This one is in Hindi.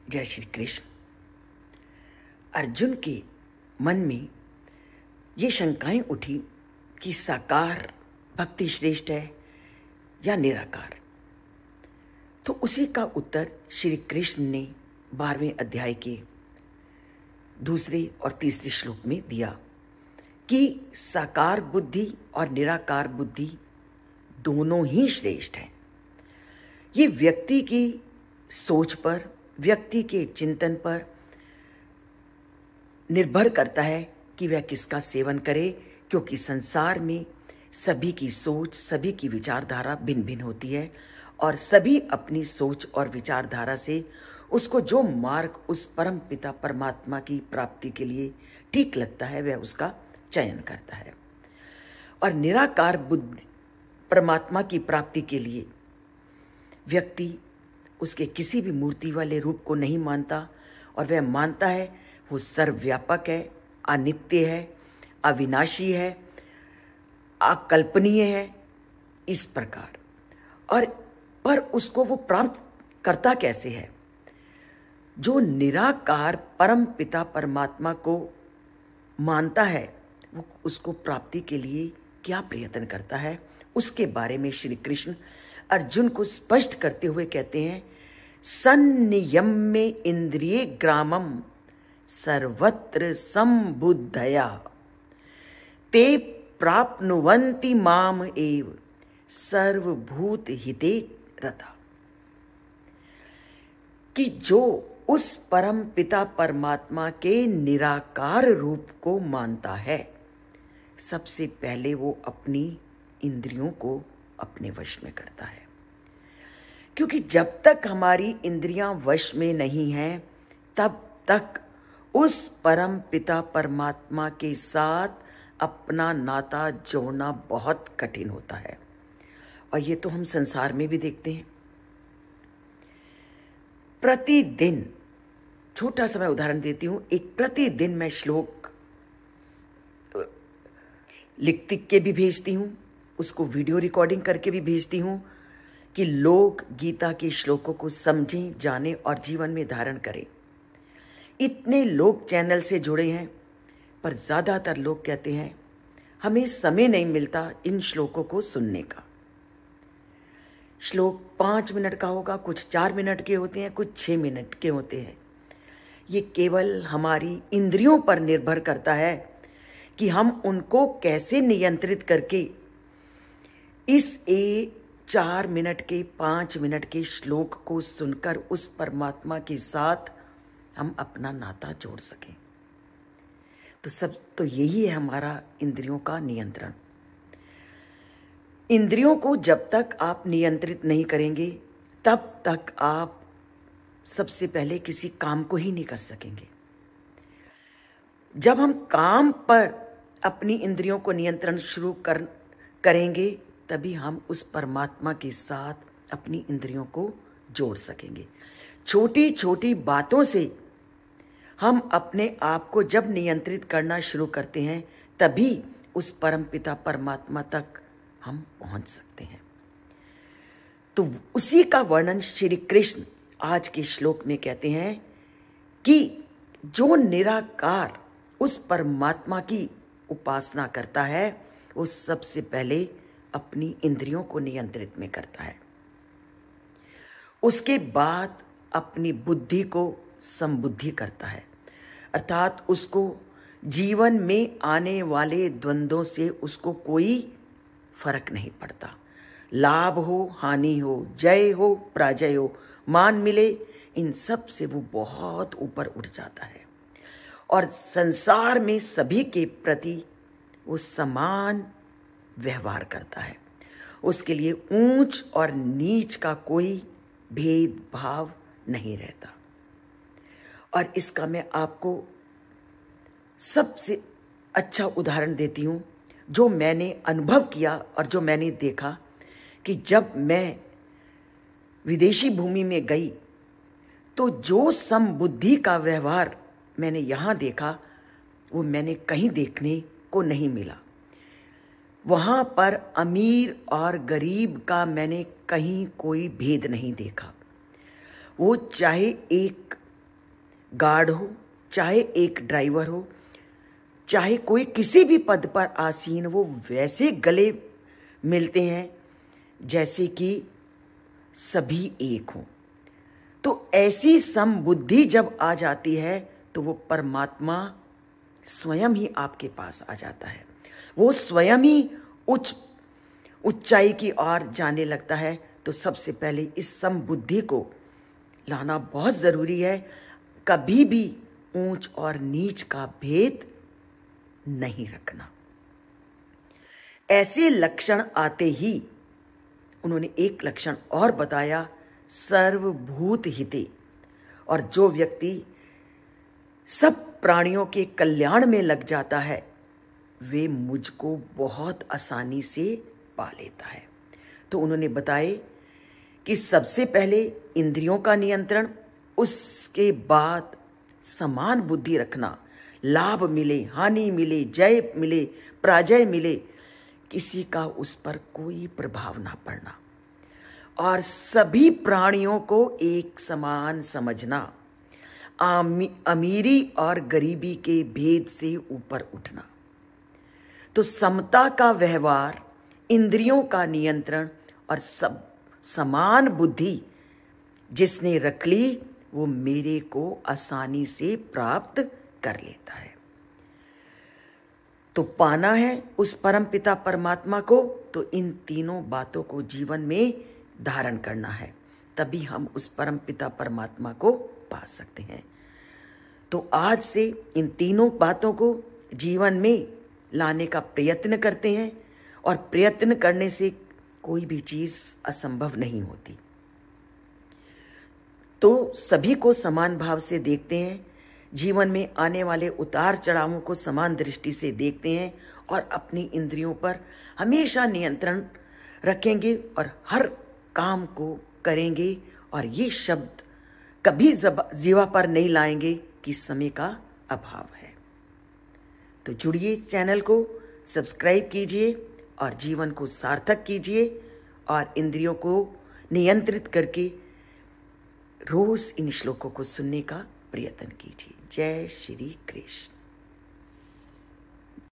जय श्री कृष्ण। अर्जुन के मन में ये शंकाएं उठी कि साकार भक्ति श्रेष्ठ है या निराकार। तो उसी का उत्तर श्री कृष्ण ने 12वें अध्याय के दूसरे और तीसरे श्लोक में दिया कि साकार बुद्धि और निराकार बुद्धि दोनों ही श्रेष्ठ हैं। ये व्यक्ति की सोच पर, व्यक्ति के चिंतन पर निर्भर करता है कि वह किसका सेवन करे, क्योंकि संसार में सभी की सोच, सभी की विचारधारा भिन्न भिन्न होती है और सभी अपनी सोच और विचारधारा से उसको जो मार्ग उस परम पिता परमात्मा की प्राप्ति के लिए ठीक लगता है वह उसका चयन करता है। और निराकार बुद्धि परमात्मा की प्राप्ति के लिए व्यक्ति उसके किसी भी मूर्ति वाले रूप को नहीं मानता और वह मानता है वो सर्वव्यापक है, अनित्य है, अविनाशी है, अकल्पनीय है, इस प्रकार। और पर उसको वो प्राप्त करता कैसे है? जो निराकार परम पिता परमात्मा को मानता है वो उसको प्राप्ति के लिए क्या प्रयत्न करता है, उसके बारे में श्री कृष्ण अर्जुन को स्पष्ट करते हुए कहते हैं, सन्नियम्य इंद्रिये ग्रामम सर्वत्र संबुद्धया ते प्राप्नुवन्ति माम एव सर्वभूत हिते रता। कि जो उस परम पिता परमात्मा के निराकार रूप को मानता है, सबसे पहले वो अपनी इंद्रियों को अपने वश में करता है। क्योंकि जब तक हमारी इंद्रियां वश में नहीं हैं तब तक उस परम पिता परमात्मा के साथ अपना नाता जोड़ना बहुत कठिन होता है। और ये तो हम संसार में भी देखते हैं। प्रतिदिन, छोटा सा मैं उदाहरण देती हूं, एक प्रतिदिन मैं श्लोक लिख के भी भेजती हूं, उसको वीडियो रिकॉर्डिंग करके भी भेजती हूं कि लोग गीता के श्लोकों को समझें, जानें और जीवन में धारण करें। इतने लोग चैनल से जुड़े हैं, पर ज्यादातर लोग कहते हैं हमें समय नहीं मिलता इन श्लोकों को सुनने का। श्लोक 5 मिनट का होगा, कुछ 4 मिनट के होते हैं, कुछ 6 मिनट के होते हैं। ये केवल हमारी इंद्रियों पर निर्भर करता है कि हम उनको कैसे नियंत्रित करके इस 4 मिनट के, 5 मिनट के श्लोक को सुनकर उस परमात्मा के साथ हम अपना नाता जोड़ सकें। तो यही है हमारा इंद्रियों का नियंत्रण। इंद्रियों को जब तक आप नियंत्रित नहीं करेंगे तब तक आप सबसे पहले किसी काम को ही नहीं कर सकेंगे। जब हम काम पर अपनी इंद्रियों को नियंत्रण शुरू करेंगे तभी हम उस परमात्मा के साथ अपनी इंद्रियों को जोड़ सकेंगे। छोटी छोटी बातों से हम अपने आप को जब नियंत्रित करना शुरू करते हैं तभी उस परम पिता परमात्मा तक हम पहुंच सकते हैं। तो उसी का वर्णन श्री कृष्ण आज के श्लोक में कहते हैं कि जो निराकार उस परमात्मा की उपासना करता है वो सबसे पहले अपनी इंद्रियों को नियंत्रित में करता है, उसके बाद अपनी बुद्धि को संबुद्धि करता है, अर्थात उसको जीवन में आने वाले द्वंद्वों से उसको कोई फर्क नहीं पड़ता। लाभ हो, हानि हो, जय हो, पराजय हो, मान मिले, इन सब से वो बहुत ऊपर उठ जाता है और संसार में सभी के प्रति वो समान व्यवहार करता है। उसके लिए ऊंच और नीच का कोई भेदभाव नहीं रहता। और इसका मैं आपको सबसे अच्छा उदाहरण देती हूं जो मैंने अनुभव किया और जो मैंने देखा कि जब मैं विदेशी भूमि में गई तो जो समबुद्धि का व्यवहार मैंने यहाँ देखा वो मैंने कहीं देखने को नहीं मिला। वहाँ पर अमीर और गरीब का मैंने कहीं कोई भेद नहीं देखा। वो चाहे एक गार्ड हो, चाहे एक ड्राइवर हो, चाहे कोई किसी भी पद पर आसीन, वो वैसे गले मिलते हैं जैसे कि सभी एक हों। तो ऐसी समबुद्धि जब आ जाती है तो वो परमात्मा स्वयं ही आपके पास आ जाता है। वो स्वयं ही ऊंचाई की ओर जाने लगता है। तो सबसे पहले इस समबुद्धि को लाना बहुत जरूरी है। कभी भी ऊंच और नीच का भेद नहीं रखना। ऐसे लक्षण आते ही उन्होंने एक लक्षण और बताया, सर्वभूत हिते। और जो व्यक्ति सब प्राणियों के कल्याण में लग जाता है वे मुझको बहुत आसानी से पा लेता है। तो उन्होंने बताए कि सबसे पहले इंद्रियों का नियंत्रण, उसके बाद समान बुद्धि रखना, लाभ मिले, हानि मिले, जय मिले, पराजय मिले, किसी का उस पर कोई प्रभाव ना पड़ना, और सभी प्राणियों को एक समान समझना, अमीरी और गरीबी के भेद से ऊपर उठना। तो समता का व्यवहार, इंद्रियों का नियंत्रण और सब समान बुद्धि जिसने रख ली वो मेरे को आसानी से प्राप्त कर लेता है। तो पाना है उस परम पिता परमात्मा को, तो इन तीनों बातों को जीवन में धारण करना है, तभी हम उस परम पिता परमात्मा को पा सकते हैं। तो आज से इन तीनों बातों को जीवन में लाने का प्रयत्न करते हैं, और प्रयत्न करने से कोई भी चीज असंभव नहीं होती। तो सभी को समान भाव से देखते हैं, जीवन में आने वाले उतार चढ़ावों को समान दृष्टि से देखते हैं, और अपनी इंद्रियों पर हमेशा नियंत्रण रखेंगे और हर काम को करेंगे। और ये शब्द कभी जीवा पर नहीं लाएंगे कि समय का अभाव है। तो जुड़िए, चैनल को सब्सक्राइब कीजिए और जीवन को सार्थक कीजिए, और इंद्रियों को नियंत्रित करके रोज इन श्लोकों को सुनने का प्रयत्न कीजिए। जय श्री कृष्ण।